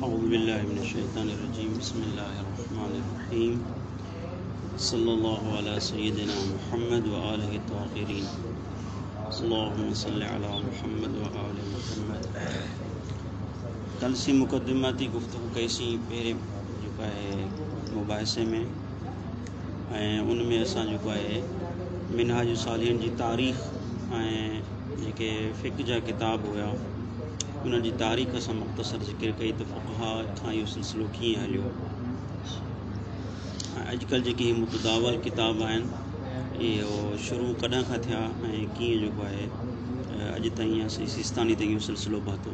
औज़ुबिल्लाहि मिनश्शैतानिर्रजीम बिस्मिल्लाहिर्रहमानिर्रहीम सल्लल्लाहु अला सय्यिदिना मुहम्मद व आलिहि ताहिरीन अल्लाहुम्मा सल्लि अला मुहम्मद व आलि मुहम्मद। कल सी मुक़द्दिमाती गुफ्तगू कईसी पहिरें जेको आहे मुबाहिसे में उनमें असां जेको आहे मिनहाज सालिहीन जी तारीख़ ऐं जेके फ़िक़्ह जा किताब हुआ उन जी तारीख़ सां मुख़्तसर ज़िक्र कई त फ़ुक़हा खां इहो सिलसिलो कीअं हलियो। अॼुकल्ह जेके मुतदावल किताब आहिनि इहो शुरू कॾहिं खां थिया ऐं कीअं जेको आहे अॼु ताईं असां सिस्तानी ताईं इहो सिलसिलो पहुतो।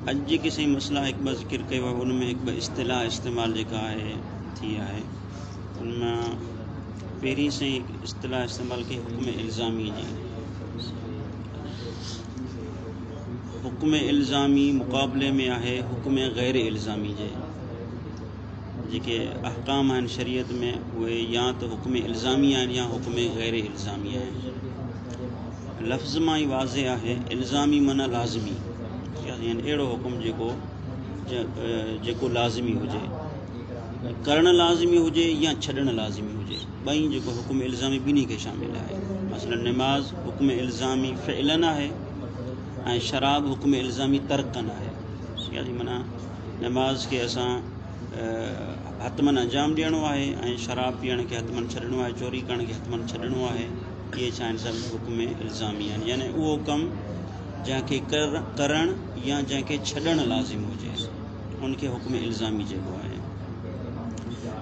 अॼु जेके सही मसइला हिकु ॿ ज़िक्र कयो आहे उनमें हिकु ॿ इस्तिलाह इस्तेमालु जेका आहे थी आहे उनमां पहिरीं सही इस्तिलाह इस्तेमालु कई हुक्म इल्ज़ामी जी। हुक्म इल्ज़ामी मुक़ाबले में आहे हुक्म ग़ैर इल्ज़ामी जे। जेके अहकाम आहिनि शरीयत में उहे या त हुक्म इल्ज़ामी आहिनि या हुक्म ग़ैर इल्ज़ामी आहिनि। लफ़्ज़ मां ई वाज़े आहे इल्ज़ामी माना लाज़मी, यानी अहिड़ो हुकुम जेको लाज़मी हुजे, करणु लाज़मी हुजे या छॾणु लाज़मी हुजे। ॿई जेको हुकुम इल्ज़ामी ॿिन्ही खे शामिल आहे। मसलन नमाज़ हुकुम इल्ज़ामी फ़िअलन आहे ऐं शराब हुकुम इल्ज़ामी तर्कन आहे। यानी माना नमाज़ खे असां हतमन अंजाम ॾियणो आहे ऐं शराब पीअण खे हतमन छॾिणो आहे, चोरी करण खे हतमन छॾिणो आहे। इहे छा आहिनि सभु हुकुम इल्ज़ामी आहिनि। यानी उहो कमु जंहिंखे करणु या जंहिंखे छॾणु लाज़िम हुजे उनखे हुकुम इल्ज़ामी चइबो आहे।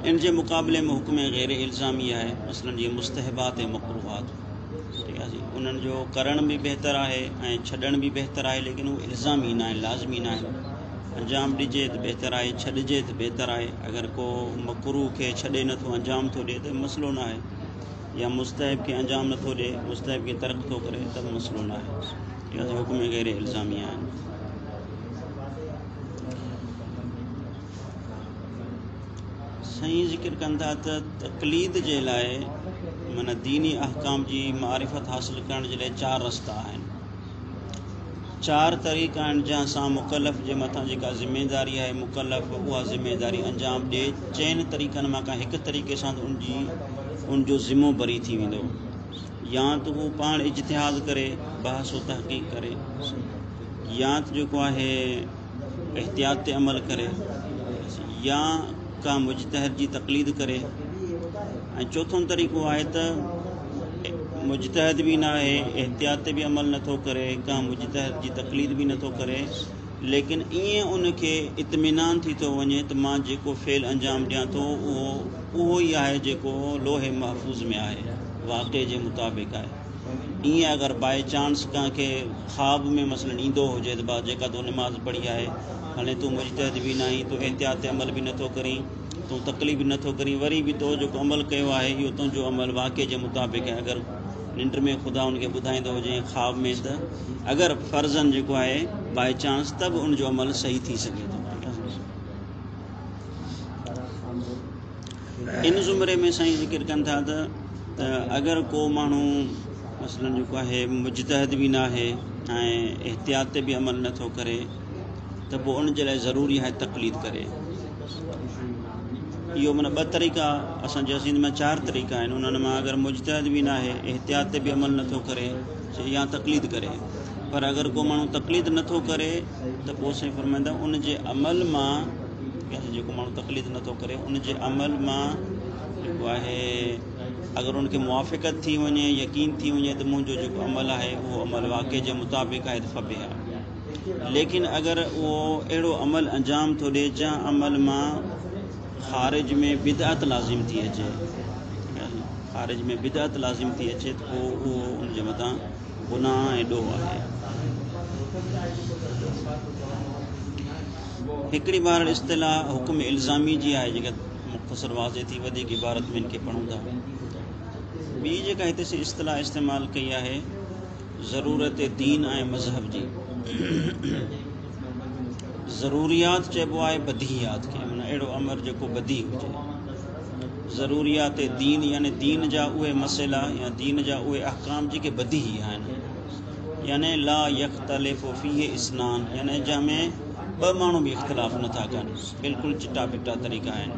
इन जे मुक़ाबले में हुकुम ग़ैर इल्ज़ामी आहे। मसलन जीअं मुस्तहबात ऐं मकरूहात, ठीकु आहे जी, उन्हनि जो करण बि बहितर आहे ऐं छॾण बि बहितर आहे, लेकिन उहे इल्ज़ामी न आहिनि, लाज़मी न आहिनि। अंजाम ॾिजे त बहितर आहे, छॾिजे त बहितर आहे। अगरि को मकरूह खे छॾे नथो, अंजाम थो ॾिए त मसइलो न आहे, या मुस्तहब खे अंजाम नथो ॾिए, मुस्तहब खे तर्क थो करे त मसइलो न आहे। ठीकु आहे, हुकुम ग़ैर इल्ज़ामी आहिनि। सही ज़िक्र कनि था त तक़लीद जे लाइ माना दीनी अहकाम जी मारिफत हासिल करण जे लाइ 4 रस्ता आहिनि, 4 तरीक़ा आहिनि जंहिंसां मुकलफ़ जे मथां जेका ज़िमेदारी आहे मुकलफ़ उहा ज़िमेदारी अंजाम ॾिए। 4 तरीक़नि मां का हिकु तरीक़े सां उनजो ज़िमो बरी थी वेंदो। या त हू पाण इज्तिहाद करे, बहस व तहक़ीक़ करे, या त जेको आहे एहतियात ते अमल करे, या का मुजतहिद जी तक़लीद करे। ऐं चौथों तरीक़ो आहे त मुजतहिद बि न आहे, एहतियात ते बि अमल नथो करे, का मुजतहिद जी तक़लीद बि नथो करे, लेकिन ईअं उनखे इत्मीनान थी थो वञे त मां जेको फ़ेल अंजाम ॾियां थो उहो ई आहे जेको लोहे महफ़ूज़ में आहे, वाक़े जे मुताबिक़ आहे। ईअं अगरि बाई चांस कंहिंखे ख़्वाब में मसलन ईंदो हुजे त जेका तूं नमाज़ पढ़ी आहे, हाणे तूं मुजतहिद बि न आहीं, तूं एहतियात ते अमल बि नथो करीं, तूं तक़लीद बि नथो करीं, वरी बि तो जेको अमल कयो आहे इहो तुंहिंजो अमल वाक़े जे मुताबिक़ आहे। अगरि निंड में ख़ुदा उनखे ॿुधाईंदो हुजे ख़्वाब में, त अगरि फ़र्ज़न जेको आहे बाई चांस त बि उनजो अमल सही थी सघे थो। इन ज़ुमरे में साईं ज़िक्र कनि था त अगरि को माण्हू मसलन जेको आहे मुजतहिद बि न आहे ऐं एहतियात ते बि अमल नथो करे त पोइ उन जे लाइ ज़रूरी आहे तक़लीद करे। इहो माना 2 तरीक़ा असांजे सिंध में 4 तरीक़ा आहिनि। उन्हनि मां अगरि मुजतहिद बि न आहे, एहतियात ते बि अमल नथो करे या तक़लीद करे। पर अगरि को माण्हू तक़लीद नथो करे त पोइ साईं फरमाईंदा उन जे अमल मां, जेको माण्हू तक़लीद नथो करे उन जे अमल मां जेको आहे अगरि उनखे मुआफ़िक़त थी वञे, यकीन थी वञे त मुंहिंजो जेको अमल आहे उहो अमल वाक़े जे मुताबिक़ आहे त फ़बे आहे। लेकिन अगरि उहो अहिड़ो अमल अंजाम थो ॾिए जंहिं अमल मां ख़ारिज में बिदअत लाज़िम थी अचे, ख़ारिज में बिदअत लाज़िम थी अचे त पोइ उहो उनजे मथां गुनाह ऐं ॾोह आहे। हिकिड़ी बार इस्तिलाह हुकुम इल्ज़ामी जी आहे जेका मुख़्तसर वाज़े थी, वधीक इबारत में इनखे पढ़ूं था। ॿी जेका हिते से इस्तिलाह इस्तेमालु कई आहे ज़रूरत दीन ऐं मज़हब जी। ज़रूरियात चइबो आहे बदहियात खे, माना अहिड़ो अमर जेको बदी हुजे। ज़रूरियात दीन यानी दीन जा उहे मसइला या दीन जा उहे अहकाम जेके बदही आहिनि, यानी ला यख्तलिफ़ु फ़ीहि इस्नान, यानी जंहिंमें ॿ माण्हू बि इख़्तिलाफ़ नथा कनि, बिल्कुलु चिटा पिटा तरीक़ा आहिनि।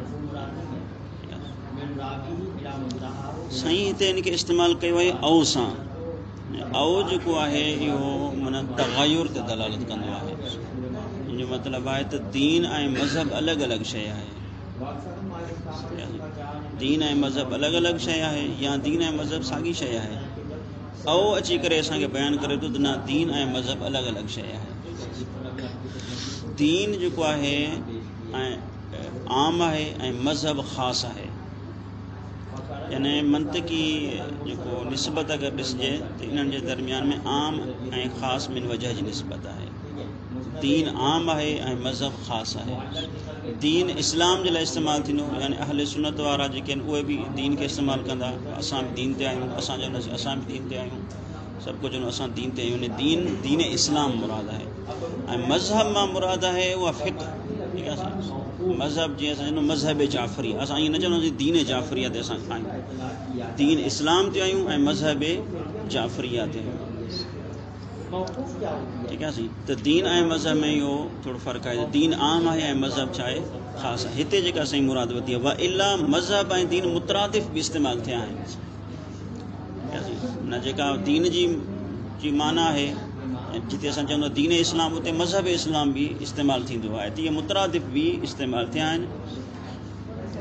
साईं हिते इनखे इस्तेमालु कयो आहे औ सां। औ जेको आहे इहो माना तग़युर ते दलालत कंदो आहे। इन जो मतिलबु आहे त दीन ऐं मज़हब अलॻि अलॻि शइ आहे। दीन ऐं मज़हब अलॻि अलॻि शइ आहे या दीन ऐं मज़हब साॻी शइ आहे। औ अची करे असांखे बयानु करे थो त न दीन ऐं मज़हब अलॻि अलॻि शइ आहे। दीन जेको आहे ऐं आम आहे ऐं मज़हब ख़ासि आहे। यानी मंतिकी जेको निस्बत अगरि ॾिसिजे त इन्हनि जे दरमियान में आम ऐं ख़ासि मिन वजह जी निस्बत आहे। दीन आम आहे ऐं मज़हब ख़ासि आहे। दीन इस्लाम जे लाइ इस्तेमालु थींदो, यानी अहले सुन्नत वारा जेके आहिनि उहे बि दीन खे इस्तेमालु कंदा। असां बि दीन ते आहियूं, असां चवंदासीं असां बि दीन ते आहियूं, सभु कुझु असां दीन ते आहियूं। दीन इस्लाम मुराद आहे। ऐं मज़हब मां मुराद आहे उहा फ़िक़्ह। ठीकु आहे साईं। मज़हब जीअं असां चवंदा मज़हब जाफ़री, असां ईअं न चवंदासीं दीन जाफ़रिया ते असां आहियूं। दीन इस्लाम ते आहियूं ऐं मज़हब जाफ़रिया ते आहियूं। ठीकु आहे साईं। त दीन ऐं मज़हब में इहो थोरो फ़र्क़ु आहे। दीन आम आहे ऐं मज़हब छा आहे ख़ासि आहे। हिते जेका साईं मुराद वरिती आहे व इला मज़हब ऐं दीन मुतरादिफ़ बि इस्तेमालु थिया आहिनि। न जेका दीन जी माना आहे, जिते असां चवंदा दीन इस्लाम उते मज़हब इस्लाम बि इस्तेमालु थींदो आहे। त इहे मुतरादिफ़ बि इस्तेमालु थिया आहिनि।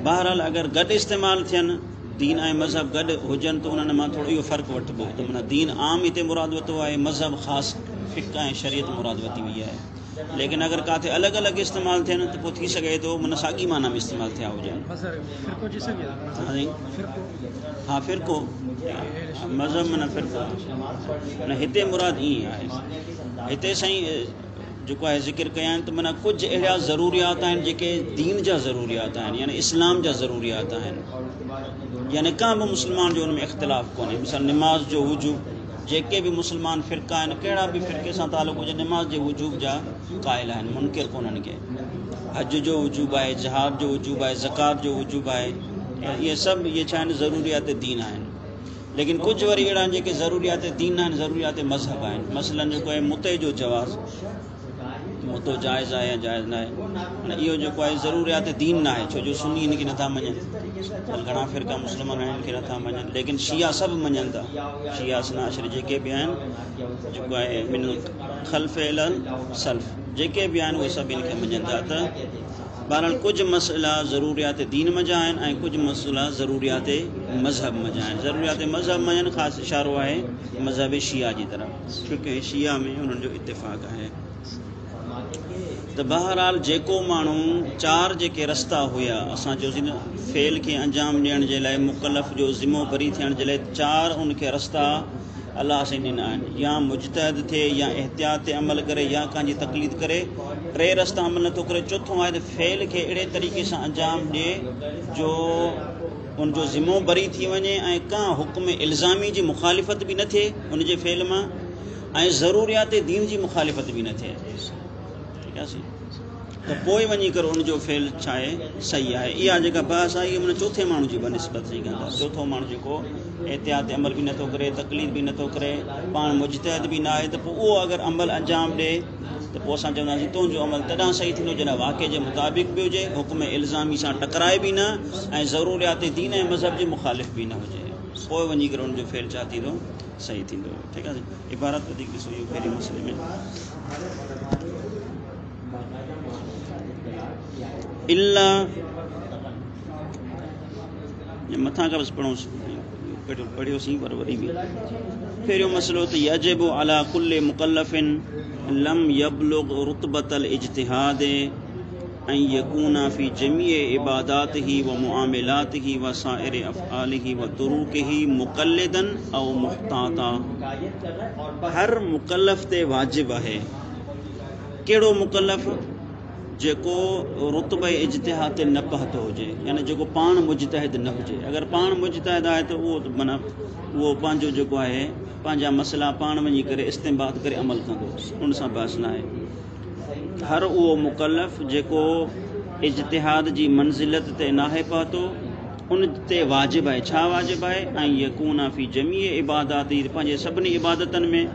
बहरहाल अगरि गॾु इस्तेमालु थियनि, दीन ऐं मज़हब गॾु हुजनि त उन्हनि मां थोरो इहो फ़र्क़ु वठिबो त माना दीन आम हिते मुराद वरितो आहे, मज़हब ख़ासि फ़िक़्ह ऐं शरीयत मुराद वरिती वई आहे। लेकिन अगरि किथे अलॻि अलॻि इस्तेमालु थियनि त पोइ थी सघे थो माना साॻी माना में इस्तेमालु थिया हुजनि। हा फ़िरक़ो मज़हब माना फ़िरक़ो माना हिते मुराद ईअं आहे। हिते साईं जेको आहे ज़िक्र कया आहिनि त माना कुझु अहिड़ा ज़रूरियात आहिनि जेके दीन जा ज़रूरियात आहिनि, यानी इस्लाम जा ज़रूरियात आहिनि। यानी का बि मुस्लमान जो हुन में इख़्तिलाफ़ु कोन्हे। मिसाल निमाज़ जो वजूब, जेके बि मुस्लमान फ़िरक़ा आहिनि, कहिड़ा बि फ़िरक़े सां तालुक़ हुजे, निमाज़ जे वजूब जा क़ाइल आहिनि, मुनकिर कोन्हनि के। हज जो वजूब आहे, जहाद जो वजूब आहे, ज़कात जो वजूब आहे, इहे सभु इहे छा आहिनि ज़रूरियात दीन आहिनि। लेकिन कुझु वरी अहिड़ा आहिनि जेके ज़रूरियात दीन आहिनि, ज़रूरियात मज़हब आहिनि। मसलन जेको आहे मुते जो जवाज़, मुतो जाइज़ आहे या जाइज़ न आहे, माना इहो जेको आहे ज़रूरियात दीन न आहे। छो जो सुन्नी हिन खे नथा मञनि, घणा फ़िरक़ा मुस्लमान आहिनि हिन खे नथा मञनि, लेकिन शिया सभु मञनि था। शिया असनाशरी जेके बि आहिनि, जेको आहे मिन ख़ल्फ़ इलल सल्फ़ जेके बि आहिनि उहे सभु हिन खे मञनि था। त बहरहाल कुझु मसइला ज़रूरियात दीन मंझि आहिनि ऐं कुझु मसइला ज़रूरियात मज़हब मंझि आहिनि। ज़रूरियात मज़हब मंझि ख़ासि इशारो आहे मज़हब शिया जी तरफ़, छोकी शिया में उन्हनि जो इत्तिफ़ाक़ आहे। त बहरहाल जेको माण्हू चार जेके रस्ता हुया, असां चयोसीं न फेल खे अंजाम ॾियण जे लाइ, मुकलफ़ जो ज़िमो बरी थियण जे लाइ चार उनखे रस्ता अलाह साईं ॾिना आहिनि। या मुजतहिद थिए, या एहतियात ते अमल करे, या कंहिंजी तकलीद करे। टे रस्ता अमल नथो करे। चोथों आहे त फेल खे अहिड़े तरीक़े सां अंजाम ॾिए जो उनजो ज़िमो बरी थी वञे ऐं का हुक्म इल्ज़ामी जी मुखालिफ़त बि न थिए उनजे फेल मां, ऐं ज़रूरियात दीन जी मुखालिफ़त बि न थिए। ठीकु आहे त पोइ वञी करे उनजो फेल छा आहे सही आहे। इहा जेका बहस आहे इहा माना चोथे माण्हू जी बनिस्बत सां कंदा। चोथों माण्हू जेको एहतियात अमल बि नथो करे, तकलीद बि नथो करे, पाण मुजतहिद बि न आहे, त पोइ उहो अगरि अमल अंजाम ॾिए त पोइ असां चवंदासीं तुंहिंजो अमल तॾहिं सही थींदो जॾहिं वाक़े जे मुताबिक़ बि हुजे, हुक्म इल्ज़ामी सां टकराए बि न, ऐं ज़रूरियात दीन ऐं मज़हब जे मुखालिफ़ बि न हुजे। पोइ वञी करे उनजो फेल छा थींदो सही थींदो। ठीकु आहे। इबारत वधीक ॾिसो इहो पहिरीं मसइले में इल्ला मथां खां बसि पढ़ियोसीं पर वरी बि पहिरियों मसइलो त यजिबु अला कुल्लि मुकल्लफ़िन लम यबलुग रुतबतल इज्तिहाद ऐं यकूना फ़ी जमीअ इबादातिही व मुआमिलातिही व साइर अफ़आलिही व तुरुकिही मुक़ल्लिदन औ मुख़्ताता। हर मुकल्लफ़ ते वाजिब आहे। कहिड़ो मुकल्लफ़? जेको रुतबे इज्तिहाद ते न पहुतो हुजे, यानी जेको पाण मुजतहिद न हुजे। अगरि पाण मुजतहिद आहे त उहो माना उहो पंहिंजो जेको आहे पंहिंजा मसइला पाण वञी करे इस्तेमाल करे अमल कंदो, उन सां बहस न आहे। हर उहो मुकल्लफ़ जेको इज्तिहाद जी मंज़िलत ते नाहे पहुतो उन ते वाजिब आहे। छा वाजिब आहे? ऐं यकूना फ़ी जमीअ इबादाती, पंहिंजे सभिनी इबादतनि में,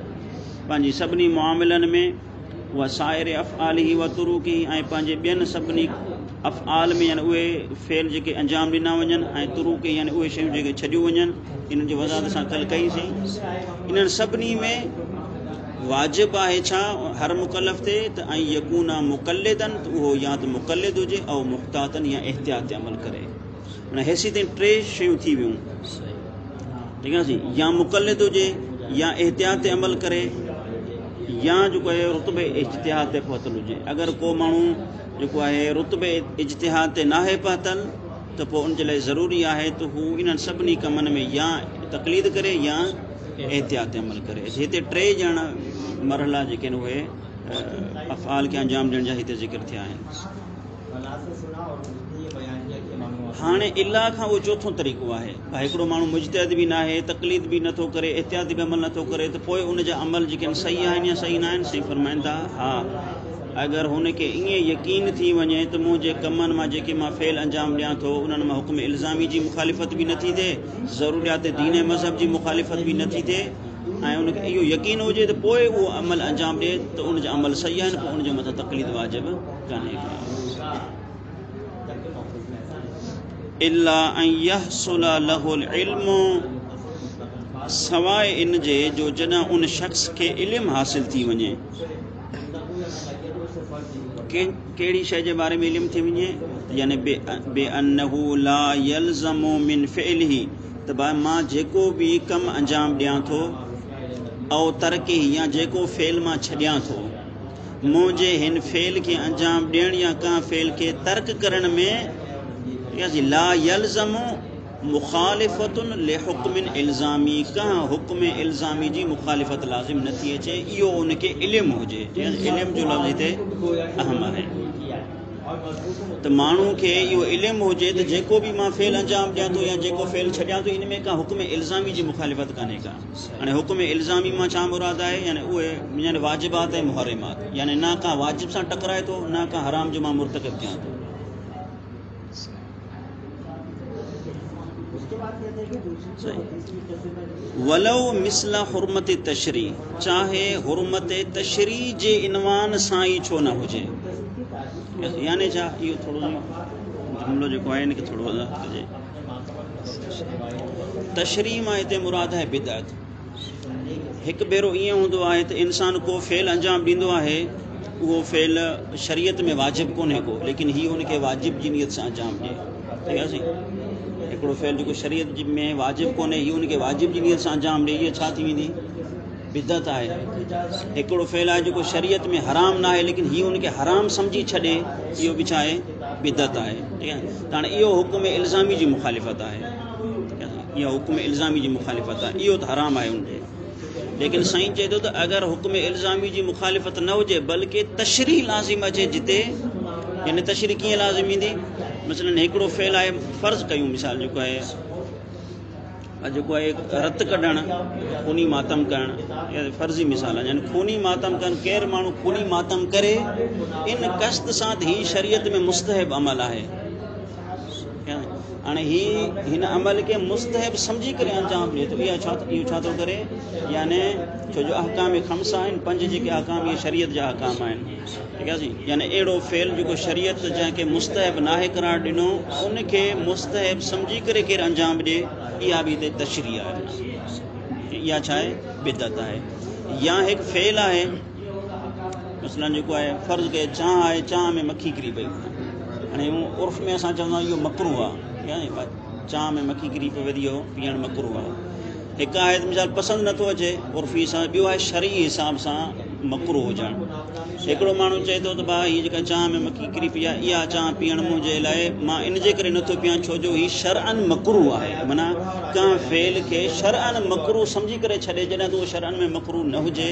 पंहिंजी सभिनी मुआमिलनि में, वसाइर अफ़आलिही व तुरूकी ऐं पंहिंजे ॿियनि सभिनी अफ़आल में यानी उहे फ़ेल जेके अंजाम ॾिना वञनि ऐं तुरूकी यानी उहे शयूं जेके छॾियूं वञनि इन्हनि जी वज़ाहत असां कल्ह कईसीं। इन्हनि सभिनी में वाजिबु आहे छा हर मुकल्लफ़ ते त ऐं यकूना मुक़ल्लिदन त उहो या त मुक़ल्लिद हुजे ऐं मुहतातन या एहतियात ते अमल करे। माना हेसी ताईं टे शयूं थी वियूं, ठीकु आहे सी, या मुक़ल्लिद हुजे या एहतियात ते अमल करे या जेको आहे रुतबे इज्तिहाद ते पहुतल हुजे। अगरि को माण्हू जेको आहे रुतबे इज्तिहाद ते नाहे पहुतल त पोइ उनजे लाइ ज़रूरी आहे त हू इन्हनि सभिनी कमनि में या तक़लीद करे या एहतियात ते अमल करे। हिते टे ॼणा मरहला जेके आहिनि उहे अफ़आल खे अंजाम ॾियण जा हिते ज़िक्र थिया आहिनि। हाणे इलाह खां उहो चोथों तरीक़ो आहे, हिकिड़ो माण्हू मुजतहिद बि न आहे, तक़लीद बि नथो करे, एहतियात बि अमल नथो करे, त पोइ उनजा अमल जेके आहिनि सही आहिनि या सही न आहिनि। सही फरमाइनि था हा, अगरि हुनखे ईअं यकीन थी वञे त मुंहिंजे कमनि मां जेके मां फ़ेल अंजाम ॾियां थो उन्हनि मां हुक्म इल्ज़ामी जी मुखालिफ़त बि नथी थिए, ज़रूरियात दीन मज़हब जी मुखालिफ़त बि नथी थिए ऐं उनखे इहो यकीन हुजे त पोइ उहो अमल अंजाम ॾिए त उनजा अमल सही आहिनि, पोइ उनजे मथां तक़लीद वाजिबु कान्हे। इल्ला अन यहसुल लहुल इल्मु, सवाइ इन जे जो जॾहिं उन शख़्स खे इल्मु हासिल थी वञे। कहिड़ी शइ जे बारे में इल्मु थी वञे, यानी बे अन्नहु ला यल्ज़मु मिन फ़िअलिही, त भाई मां जेको बि कमु अंजाम ॾियां थो ऐं तरक़ी या जेको फ़ेल मां छॾियां थो, मुंहिंजे हिन फ़ेल खे अंजाम ॾियण या कंहिं फ़ेल खे तर्क करण में ला यल्ज़मु मुखालिफ़तुन लिहुक्मिन इल्ज़ामी, कंहिं हुक्म इल्ज़ामी जी मुखालिफ़त लाज़िम नथी अचे, इहो उनखे इल्मु हुजे। इल्मु जो लफ़्ज़ हिते अहम आहे त माण्हू खे इहो इल्मु हुजे त जेको बि मां फ़ेल अंजाम ॾियां थो या जेको फ़ेल छॾियां थो इन में का हुक्म इल्ज़ामी जी मुखालिफ़त कान्हे का। हाणे हुक्म इल्ज़ामी मां छा मुराद आहे, यानी उहे यानी वाजिबात ऐं मुहर्रिमात, यानी न का वाजिब सां टकराए थो न का हराम जो मां मुर्तकिब थियां थो। वलो मिसला हुर्मत तशरी, चाहे हुर्मत तशरी जे इनवान सां ई छो न हुजे। यानी छा, इहो थोरो जुमिलो जेको आहे इनखे थोरो वज़ाहत कजे। तशरी मां हिते मुराद आहे बिदअत। हिकु भेरो ईअं हूंदो आहे त इंसान को फ़ेल अंजाम ॾींदो आहे, उहो फ़ेल शरीयत में वाजिबु कोन्हे को, लेकिन हीअ हुनखे वाजिब जी नियत सां अंजाम ॾिए। ठीकु आहे सी, हिकिड़ो फ़ेल जेको शरीयत में वाजिबु कोन्हे हीअ हुनखे वाजिब जी नियत सां अंजाम ॾिए, इहा छा थी वेंदी, बिदअत आहे। हिकिड़ो फ़ेल आहे जेको शरीयत में हराम न आहे लेकिन हीअ हुनखे हराम सम्झी छॾे, इहो बि छा आहे, बिदअत आहे। ठीकु आहे, त हाणे इहो हुक्म इल्ज़ामी जी मुखालिफ़त आहे। इहा हुक्म इल्ज़ामी जी मुखालिफ़त आहे, इहो त हराम आहे उनजे। लेकिन साईं चए थो त अगरि हुक्म इल्ज़ामी जी मुखालिफ़त न हुजे बल्कि तशरी लाज़िम अचे, जिते यानी तशरी कीअं लाज़िम ईंदी, मसलन हिकिड़ो फ़ेल आहे, फ़र्ज़ु कयूं मिसाल जेको आहे रत कढणु, खूनी मातम करणु, फ़र्ज़ी मिसाल आहे, यानी खूनी मातम करणु। केरु माण्हू खूनी मातम करे इन क़स्द सां त हीअ शरीयत में मुस्तहब अमल आहे। हाणे हिन अमल खे मुस्तहब सम्झी करे अंजाम ॾिए थो, इहो छा थो करे, यानी छो जो अहकाम ख़म्सा आहिनि, 5 जेके अहकाम इहे शरीयत जा अहकाम आहिनि। ठीकु आहे सी, यानी अहिड़ो फ़ेल जेको शरीयत जंहिंखे मुस्तहब नाहे करार ॾिनो उनखे मुस्तहब सम्झी करे केरु अंजाम ॾिए, इहा बि हिते तशरी आहे। इहा छा आहे, बिदअत आहे। या हिकु फ़ेल आहे, मसलन जेको आहे फ़र्ज़ु के चांहि आहे, चांहि में मक्खी किरी पई, हाणे उर्फ़ में असां चवंदा आहियूं इहो मकरूह आहे, चांहि में मक्खी किरी पई वधी इहो पीअणु मकरूह आहे। हिकु आहे त मिसाल पसंदि नथो अचे उर्फ़ी सां, ॿियो आहे शरई हिसाब सां मकरूह हुजणु। हिकिड़ो माण्हू चए थो त भाउ हीअ जेका चांहि में मक्खी किरी पई आहे इहा चांहि पीअणु मुंहिंजे लाइ मां इन जे करे नथो पियां छो जो हीअ शरअन मकरूह आहे। माना कंहिं फ़ेल खे शरअन मकरूह सम्झी करे छॾे, जॾहिं त उहो शरअन में मकरूह न हुजे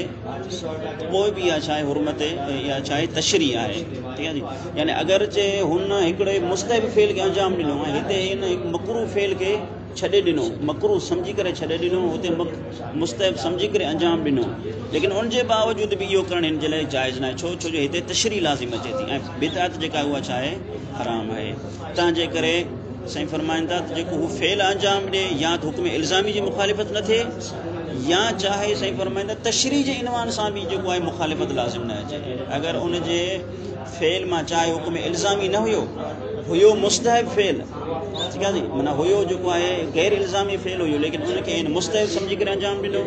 पोइ बि इहा छा आहे, हुर्मत, इहा छा आहे, तशरी आहे। ठीकु आहे नी, यानी अगरि चए हुन हिकिड़े मुस्तहब फ़ेल खे अंजाम ॾिनो ऐं हिते हिन मकरूह फ़ेल खे छॾे ॾिनो, मकरूह सम्झी करे छॾे ॾिनो, हुते मुस्तहब सम्झी करे अंजाम ॾिनो, लेकिन उनजे बावजूद बि इहो करणु हिन जे लाइ जाइज़ न आहे। छो जो हिते तशरी लाज़िम अचे थी ऐं बिदअत जेका उहा छा आहे, हराम आहे। तंहिंजे करे साईं फरमाइनि था त जेको हू फ़ेल अंजाम ॾिए या त हुक्म इल्ज़ामी जी मुखालिफ़त न थिए या चाहे सही फरमाइंदा तशरीह जे इनवान सां भी जो है मुखालिफत लाजिम न अचे। अगर उन जे फेल में चाहे हुक्म इल्ज़ामी न हुयो मुस्तहब फेल, ठीक है जी, माना हुयो जो है गैर इल्ज़ामी फेल हुयो लेकिन उनके इन मुस्तहब समझी करे अंजाम दिनो,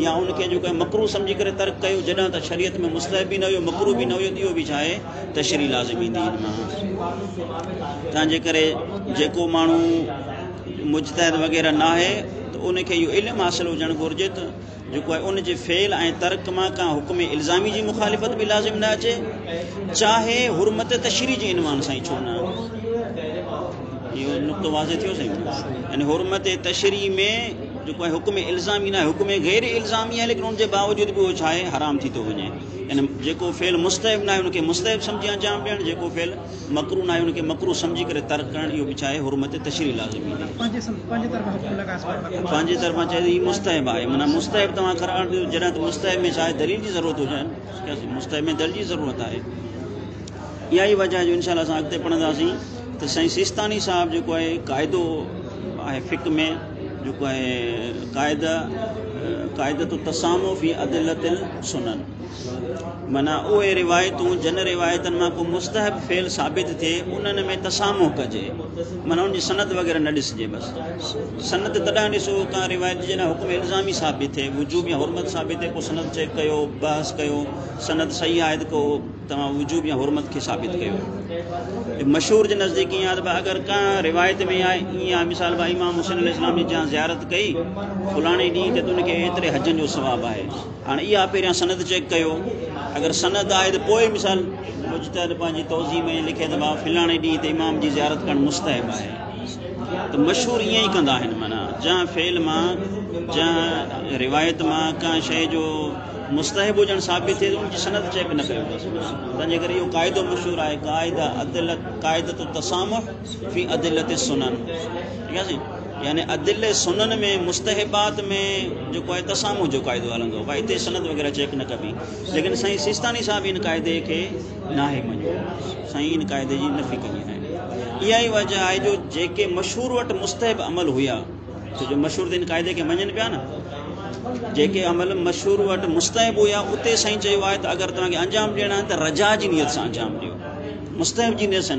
या उनके जो है मकरू समझी करे तर्क कयो, जॾहिं त शरीयत में मुस्तहब भी न हुयो मकरू भी न हुयो, इहो भी चाहे तशरीह लाजिम ईंदी इन मां। तंहिंजे करे जेको माण्हू मुजतहिद वग़ैरह ना है तो उनके इहो इल्म हासिल हुजणु घुरिजे त जो है उन जे फेल ऐं तर्क मां का हुक्म इल्ज़ामी जी मुखालिफत भी लाजिम न अचे, चाहे हुरमत तशरीह जे इनवान सां ई छो न। इहो नुक़्तो वाज़े थियो सही, यानी हुरमत तशरीह में जो है हुक्म इल्ज़ामी ना है, हुक्म गैर इल्ज़ामी है लेकिन उनके बावजूद भी वो चाहे हराम थी तो वञे। यानी जेको फेल मुस्तहब ना है उनके मुस्तहब समझी अंजाम ॾियणु, जेको फेल मकरू ना है उनके मकरू समझी करे तर्क करणु, इहो भी चाहे हुरमत तशरीह लाज़िमी है। पंहिंजे तरफ़ां चए मुस्तहब आहे, माना मुस्तहब तव्हां कराइण ॾियो, जॾहिं त मुस्तहब में चाहे दलील जी ज़रूरत हुजे, मुस्तहब में दलील जी ज़रूरत आहे। इहा ई वजह जो इंशाअल्लाह असां अॻिते पढ़ंदासीं त साईं सिस्तानी साहब जो है क़ाइदो आहे फ़िक़्ह में जो है क़ाइदतु तसामु फ़ी अदिल्लतिल सुनन, माना उहे रिवायतूं जन रिवायतन में को मुस्तहब फेल साबित थे उन्हनि में तसामु कजे, माना उनकी सनद वग़ैरह न ॾिसजे, बस सनद तॾहिं ॾिसो का रिवायत जॾहिं हुक्म इल्ज़ामी साबित थे वुजूब या हुरमत साबित थे, को सनद चेक कयो, बहस कयो, सनद सही आहे को तव्हां वुजूब या हुरमत के साबित कयो। मशहूर जे नज़दीक ईअं आहे अगर का रिवायत में आहे ईअं आहे, मिसाल भाई इमाम हुसैन अलैहिस्सलाम जी जहाँ ज़ियारत कई फलाणे ॾींहुं त उनखे एतिरे हजनि जो सवाबु आहे। हाणे इहा पहिरियां सनद चेक कयो, अगर सनद आहे त पोइ मिसाल मुजतहिद पंहिंजी तौज़ी में लिखे त भाउ फलाणे ॾींहुं ते इमाम जी ज़ियारत करणु मुस्तहब आहे, तो मशहूर ईअं ई कंदा आहिनि। माना जहाँ फेल मां जहाँ रिवायत मां का शइ जो मुस्तहब हुजणु साबित थिए तो उनकी सनद चेक न कयो बसि। तंहिंजे करे इहो क़ाइदो मशहूर आहे, क़ाइदतु तसामुह फ़ी अदिल्लति सुनन, ठीक आहे, यानी अदिल सुनन में मुस्तहबात में जो है तसामु जो क़ाइदो हलंदो, भाई हिते सनद वग़ैरह चेक न कबी। लेकिन साईं सिस्तानी साहब इन क़ाइदे के नाहे मञियो, साईं इन क़ाइदे जी नफ़ी कई आहे। इहा ई वजह आहे जो जेके मशहूर वटि मुस्तहब अमल हुया, छो जो मशहूर इन क़ाइदे के मञनि पिया न, जेके अमल मशहूर वटि मुस्तहब हुया उते साईं चयो आहे त अगरि तव्हांखे अंजाम ॾियणो आहे त रजा जी नियत सां अंजाम ॾियो, मुस्तहब जी नियत सां न,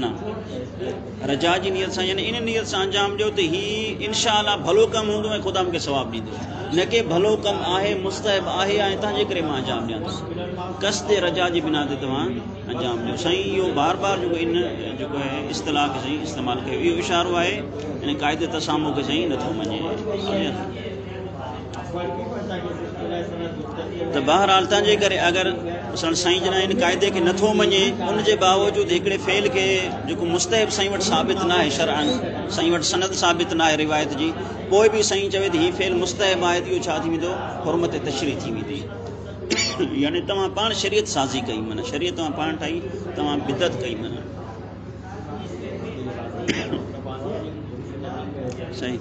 रजा जी नियत सां, यानी इन नियत सां अंजाम ॾियो त ही इंशाअल्लाह भलो कमु हूंदो ऐं ख़ुदा मूंखे सवाबु ॾींदो, न के भलो कमु आहे मुस्तहब आहे ऐं तव्हांजे करे मां अंजाम ॾियां, कसदे रजा जी बिना ते तव्हां अंजाम ॾियो। साईं इहो बार बार जो इन जो है इस्तिलाह खे साईं इस्तेमालु कयो, इहो इशारो आहे इन क़ाइदे तसामु खे साईं नथो मञे। तो बहरहाल तंहिंजे करे अगर साईं जन इन क़ाइदे के नथो मञे उन जे बावजूद हिकिड़े फेल के जो मुस्तहब साईं वटि साबित ना है, शरअन साईं वटि सनद साबित ना है रिवायत जी, पोइ भी साईं चवे थी फेल मुस्तहब आहे, इहो छा थी वेंदो, हुरमत तशरीह थी वेंदी। यानी तव्हां पाण शरीयत साज़ी कई, माना शरीयत तव्हां पाण ठाही, तव्हां बिदत कई, माना सही।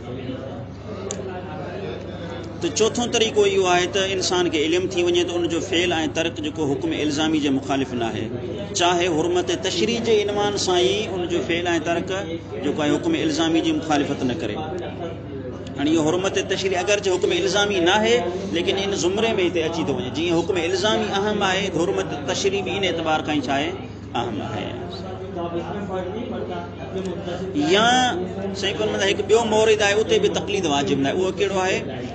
तो चौथों तरीक़ो इहो आहे त इंसान के इल्म थी वञे तो उनजो फेल ऐं तर्क जो हुक्म इल्ज़ामी जे मुखालिफ़ न आहे, चाहे हुरमत तशरीह जे इनवान सां ई उनजो फेल ऐं तर्क जो है हुक्म इल्ज़ामी जी मुखालिफ़त न करे। हाणे इहो हुरमत तशरीह अगर जो हुक्म इल्ज़ामी न आहे लेकिन इन ज़ुमरे में हिते अची थो वञे, जीअं हुक्म इल्ज़ामी अहम आहे हुरमत तशरीह भी इन एतबार खां ई छा आहे अहम आहे। या सही पर एक बियो मोरिद है उते भी तकलीद वाजिब ना, वो केड़ो है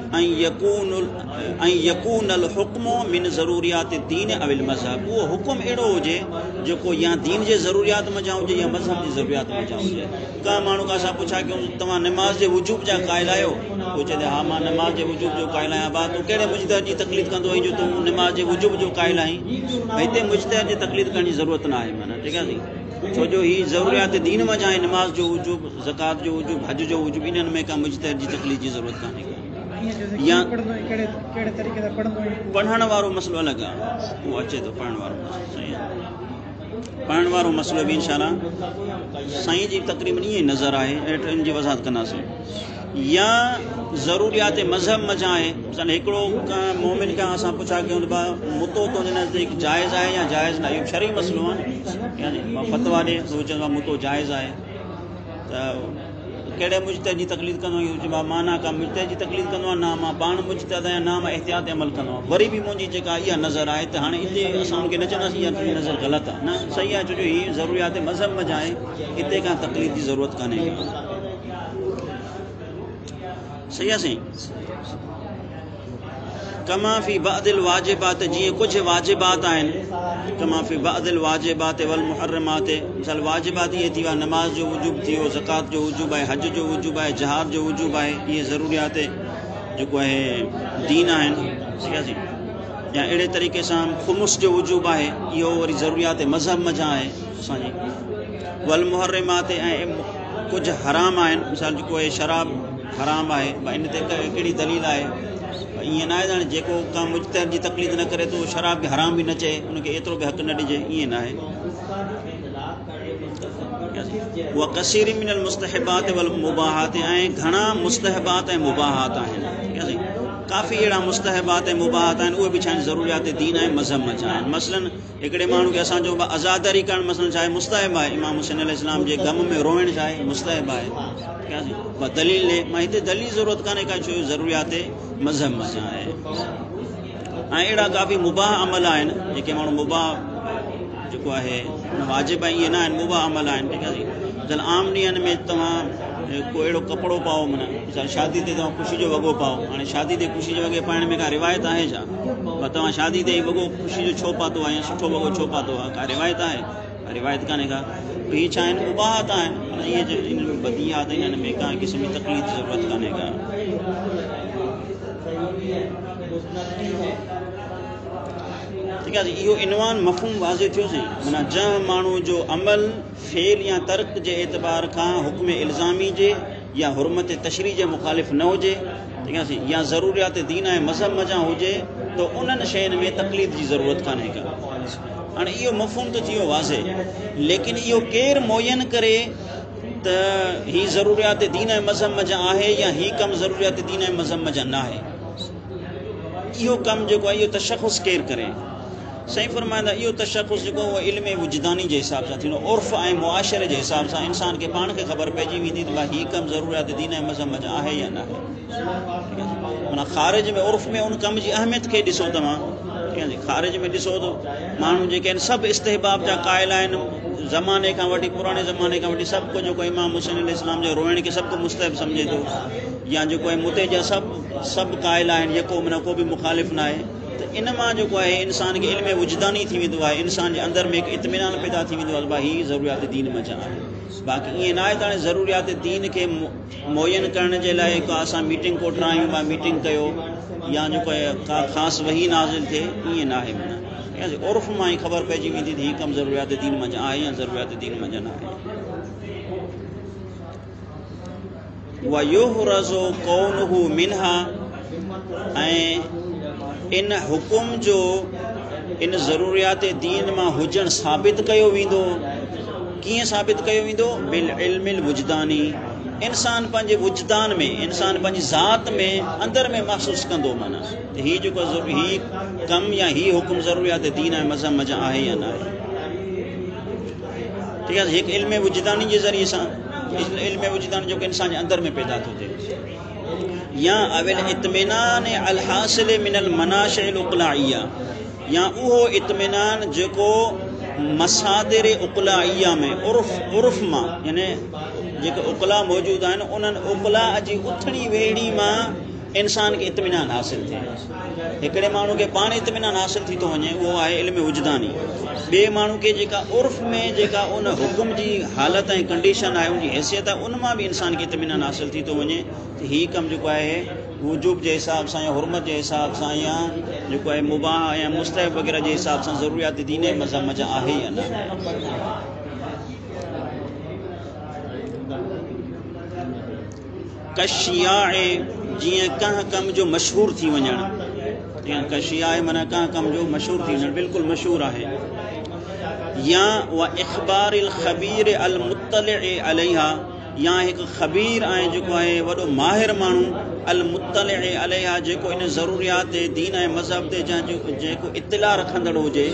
यकूनल हुक्मो मिन ज़रूरियात दीन अविल मज़हब, वो हुक्म एड़ो हुजे जो को या दीन जे ज़रूरियात में जा हुजे या मज़हब जी ज़रूरियात में जा हुजे। का माण्हू का असां पुछा कि तव्हां नमाज जे वजूब जा क़ाइल आहियो, वो चए हाँ मां नमाज जे वजूब जो क़ाइल आहियां। बा तूं कहिड़े मुजतहिद जी तकलीद कंदो आहीं जो तूं नमाज जे वजूब जो क़ाइल आहीं? हिते मुजतहिद जी तकलीद करण जी ज़रूरत न आहे, माना ठीक है नी, छो जो ही ज़रूरियात दीन में जाए, नमाज जो वजूब, ज़कात जो वजूब, हज जो वजूब, इन्हनि में का मुजतहिद जी तकलीद जी ज़रूरत कान्हे। या पढ़ण वारो मसलो अलॻि आहे, उहो अचे थो पढ़ण वारो मसलो, सही आहे। पढ़ण वारो मसलो भी इंशाअल्लाह साईं जी तक़रीबन ईअं नज़र आहे, इन जी वज़ाहत कंदासीं। या ज़रूरियात मज़हब में जाए, मिसाल हिकिड़ो मोमिन खां असां पुछा कयूं मुतो तो नज़दीक जाइज़ आहे या जाइज़ न, इहो शरई मसलो आहे, यानी फतवा ॾे तो चवंदो आहे मुतो जाइज़ आहे, त कहिड़े मुजतहिद जी तक़लीद कंदो आहियां, चइबो आहे माना का मुजतहिद जी तक़लीद कंदो आहे, ना मां पाण मुजतहिद आहियां, ना मां एहतियात अमल कंदो आहियां। वरी बि मुंहिंजी जेका इहा नज़र आहे त हाणे हिते असां हुनखे न चवंदासीं इहा तुंहिंजी नज़र ग़लति आहे, न सही आहे, छो जो हीअ ज़रूरियात मज़हब में आहे, हिते का तक़लीद जी ज़रूरत कान्हे। सही आहे साईं। कमा फ़ी बअदिल वाजिबात, जीअं कुझु वाजिबात आहिनि, कमा फ़ी बअदिल वाजिबात वल मुहर्रमात, मिसाल वाजिबात इहे थी विया, नमाज जो वजूब थी वियो, ज़कात जो वजूब आहे, हज जो वजूब आहे, जहाद जो वजूब आहे, इहे ज़रूरियात जेको आहे दीन आहिनि। सही आहे या अहिड़े तरीक़े सां ख़ुमुस जो वजूब आहे, इहो वरी ज़रूरियात मज़हब मज़ा आहे असांजी। वल मुहर्रमात, ऐं कुझु हराम आहिनि, मिसाल जेको आहे शराब हराम आहे, भई इन ते कहिड़ी दलील आहे, ईअं न आहे त जेको का मुजतहिद जी तक़लीद न करे तो शराब बि हराम बि न चए, उनखे एतिरो बि हक़ न ॾिजे, ईअं न आहे। उहा कसीर मिनल मुस्तहबात वल मुबाहात, ऐं घणा मुस्तहबात ऐं मुबाहात आहिनि, काफ़ी अहिड़ा मुस्तहबात ऐं मुबाहात आहिनि, उहे बि छा आहिनि ज़रूरियात दीन ऐं मज़हब में छा आहिनि। मसलन हिकिड़े माण्हू खे असांजो आज़ादारी करणु मसलन छा आहे, मुस्तहब आहे। इमाम हुसैन अलैहिस्सलाम जे गम में रोइण छा आहे, मुस्तहब आहे। दलील ॾे, मां हिते दलील ज़रूरत कान्हे का, छो ज़रूरियात मज़हब में छा आहे। ऐं अहिड़ा काफ़ी मुबाह अमल आहिनि जेके माण्हू मुबाह जेको आहे वाजिब आहे, इहे न आहिनि, मुबाह अमल आहिनि। ठीकु आहे जी। मिसाल आम ॾींहंनि में तव्हां को अहिड़ो कपिड़ो पाओ, माना मिसाल शादी ते तव्हां ख़ुशी जो वॻो पाओ, हाणे शादी ते ख़ुशी जो वॻे पाइण में का रिवायत आहे छा? पर तव्हां शादी ते वॻो ख़ुशी जो छो पातो आहे, या सुठो वॻो छो पातो आहे, का रिवायत आहे? रिवायत कान्हे का। हीअ छा आहिनि, मुबाहात आहिनि, माना इहे जो इन में बदियात आहिनि, हिन में का क़िस्म जी तक़लीद जी ज़रूरत कान्हे का। ठीकु आहे जी। इहो इनवान मफ़हूम वाज़े थियो साईं, माना जंहिं माण्हू जो अमल फेल या तर्क जे एतबार खां हुक्म इल्ज़ामी जे या हुरमत तशरीह जे मुखालिफ़ न हुजे, ठीकु आहे या ज़रूरियात दीन ऐं मज़हब मज़ा हुजे, त उन्हनि शयुनि में तक़लीद जी ज़रूरत कान्हे का। हाणे इहो मफ़हूम त थी वियो वाज़े, लेकिन इहो केरु मुयन करे त हीअ ज़रूरियात दीन ऐं मज़हब मज़ा आहे, या हीअ कमु ज़रूरियात दीन ऐं मज़हब मज़ा न आहे। इहो कमु जेको आहे इहो तशख़ुस केरु करे? साईं फरमाईंदा इहो तशख़ुस जेको उहो इल्म वुजदानी जे हिसाब सां थींदो, उर्फ़ ऐं मुआशरे जे हिसाब सां इंसान खे पाण खे ख़बर पइजी वेंदी त भाई हीअ कमु ज़रूरियात दीन ऐं मज़हब मज़ा आहे या न आहे। माना ख़ारिज में उर्फ़ में उन कम जी अहमियत खे ॾिसो तव्हां, ठीकु आहे। ख़ारिज में ॾिसो त माण्हू जेके आहिनि सभु इस्तेहबाब जा क़ाइल आहिनि, ज़माने खां वठी पुराणे ज़माने खां वठी सभु को जेको इमाम हुसैन अलैहिस्सलाम जो रोइण खे सभु को मुस्तहब सम्झे थो, या जेको आहे मुते जा सभु क़ाइल आहिनि, जेको माना को बि मुखालिफ़ न आहे। त इन मां जेको आहे इंसान खे इल्म वुजदानी थी वेंदो आहे, इंसान जे अंदरि में हिकु इत्मिनान पैदा थी वेंदो आहे, भाई हीअ ज़रूरियात दीन में छा आहे। बाक़ी ईअं न आहे त हाणे ज़रूरियात दीन खे मुयन करण जे लाइ का असां मीटिंग को ठाहियूं, मां मीटिंग कयो, या जेको आहे का ख़ासि वही नाज़िल थिए, ईअं न आहे। माना उर्फ़ मां ई ख़बर पइजी वेंदी त हीअ कमु ज़रूरियात दीन में आहे या ज़रूरियात दीन में न आहे। वयुहरज़ु कौनुहु मिन्हा, ऐं इन हुकुम जो इन ज़रूरियात दीन मां हुजणु साबित कयो वेंदो। कीअं साबित कयो वेंदो? बिल इल्मिल वुजदानी, इंसान पंहिंजे वुजदान में, इंसान पंहिंजी ज़ात में अंदर में महसूसु कंदो, माना त हीअ जेको हीअ कमु या हीअ हुकुम ज़रूरियात दीन ऐं मज़हब मज़ा आहे या न आहे। ठीकु आहे। हिकु इल्म वुजदानी जे ज़रिए सां, इल्म वुजदानी जेको इंसान जे अंदर में पैदा थो थिए, या अविल इत्मिनान अल हासिल मिनल मनाशिल उक़लाइया, या उहो इत्मिनान जेको मसादिर उक़लाइया में उर्फ़ मां, यानी जेके उक़ला मौजूदु आहिनि उन्हनि उक़ला जी उथणी वेहणी मां इंसान खे इत्मिनान हासिल थिए। हिकिड़े माण्हू खे पाण इत्मिनान हासिल थी थो वञे, उहो आहे इल्म वुजदानी। ॿिए माण्हू खे जेका उर्फ़ में जेका उन हुकुम जी हालत ऐं कंडीशन आहे, उनजी हैसियत आहे, उन मां बि इंसान खे इत्मिनान हासिल थी थो वञे त हीअ कमु जेको आहे वजूब जे हिसाब सां या हुरमत जे हिसाब सां या जेको आहे मुबाह या मुस्तहब वग़ैरह जे हिसाब सां ज़रूरियात दीन ऐं मज़हब मज़ा आहे या न आहे। कशिया जीअं कंहिं कम जो मशहूर थी वञणु, जीअं कशिया माना कंहिं कम जो मशहूर थी वञणु, बिल्कुलु मशहूर आहे। या व इख़बारिल ख़बीर अल मुत्तलिअ अलैहा, या हिकु ख़बीर ऐं जेको आहे वॾो माहिर माण्हू अल मुत्तलिअ अलैहा, जेको इन ज़रूरियात दीन ऐं मज़हब ते जेको इत्तिला रखंदड़ हुजे,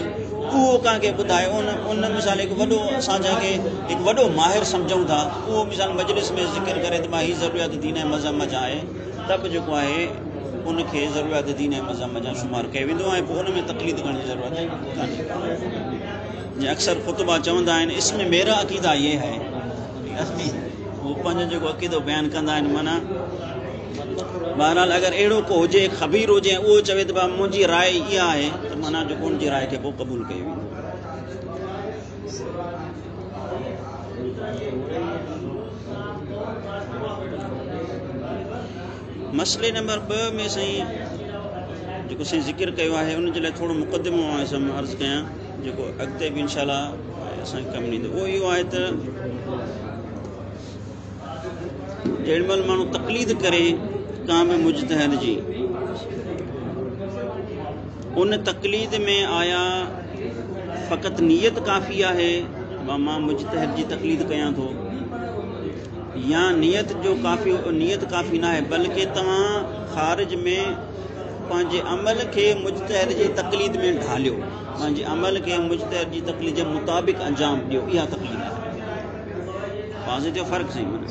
उहो कंहिंखे ॿुधाए उन मिसाल हिकु वॾो असां जंहिंखे हिकु वॾो माहिर सम्झूं था उहो मिसाल मजलिस में ज़िक्र करे त मां हीअ ज़रूरियात दीन ऐं मज़हब जा आहे त बि जेको आहे उनखे ज़रूरियात दीन ऐं मज़हब जा शुमार कयो वेंदो ऐं पोइ उन में तकलीफ़ करण जी ज़रूरत कान्हे। जीअं अक्सर ख़ुतबा चवंदा आहिनि इसमें मेरा अक़ीदा ये है, उहो पंहिंजो जेको अक़ीदो बयानु कंदा आहिनि माना बहरहाल अगरि अहिड़ो को हुजे ख़बीर हुजे उहो चवे त भाउ मुंहिंजी राय इहा आहे त माना जेको उनजी राय खे पोइ क़बूल कयो वेंदो। मसइले नंबर 2 में साईं जेको साईं ज़िक्र कयो आहे उन जे लाइ थोरो मुक़दमो आहे सो मां अर्ज़ु कयां जेको अॻिते बि इंशाअल्लाह असांखे कमु ॾींदो। उहो इहो आहे त जेॾी महिल माण्हू तक़लीद करे का बि मुजतहिद जी उन तक़लीद में आया फ़क़ति नियत काफ़ी आहे मां मुजतहिद जी तक़लीद कयां थो या नियत काफ़ी न आहे बल्कि तव्हां ख़ारिज में पंहिंजे अमल खे मुजतहिद जी तक़लीद में ढालियो, पंहिंजे अमल खे मुजतहिद जी तक़लीद जे मुताबिक़ अंजाम ॾियो, इहा तक़लीद आहे। वाज़े जो फ़र्क़ु सही माना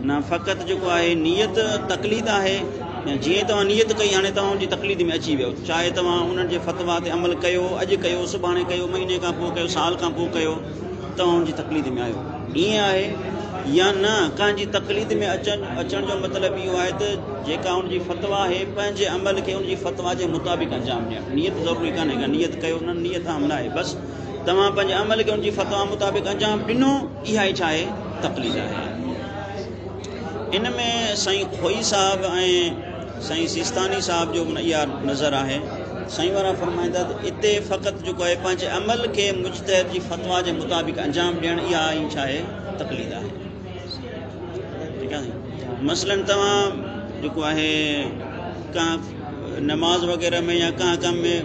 न फ़क़ति जेको आहे नियत तक़लीद आहे जीअं तव्हां नियत कई हाणे तव्हां उनजी तक़लीद में अची वियो, चाहे तव्हां उन्हनि जे फ़तवा ते अमल कयो, अॼु कयो, सुभाणे कयो, महीने खां पोइ कयो, साल खां पोइ कयो, तव्हां उनजी तक़लीद में आहियो, ईअं आहे या न। कंहिंजी तक़लीद में अचण जो मतिलबु इहो आहे त जेका उनजी फ़तवा आहे पंहिंजे अमल खे उनजी फ़तवा जे मुताबिक़ अंजाम ॾियणु, नियत ज़रूरी कान्हे का नियत कयो न नियत आम न आहे, बसि तव्हां पंहिंजे अमल खे उनजी फ़तवा मुताबिक़ अंजाम ॾिनो, इहा ई छा आहे तक़लीद आहे। इन में साईं खोई साहब ऐं साईं सिस्तानी साहब जो इहा नज़र आहे। साईं वारा फरमाईंदा त इते फ़क़ति जेको आहे पंहिंजे अमल खे मुजतहिद जी फ़तवा जे मुताबिक़ अंजाम ॾियणु इहा ई छा आहे तक़लीद आहे। ठीकु आहे। मसलन तव्हां जेको आहे का नमाज़ वग़ैरह में या का कम में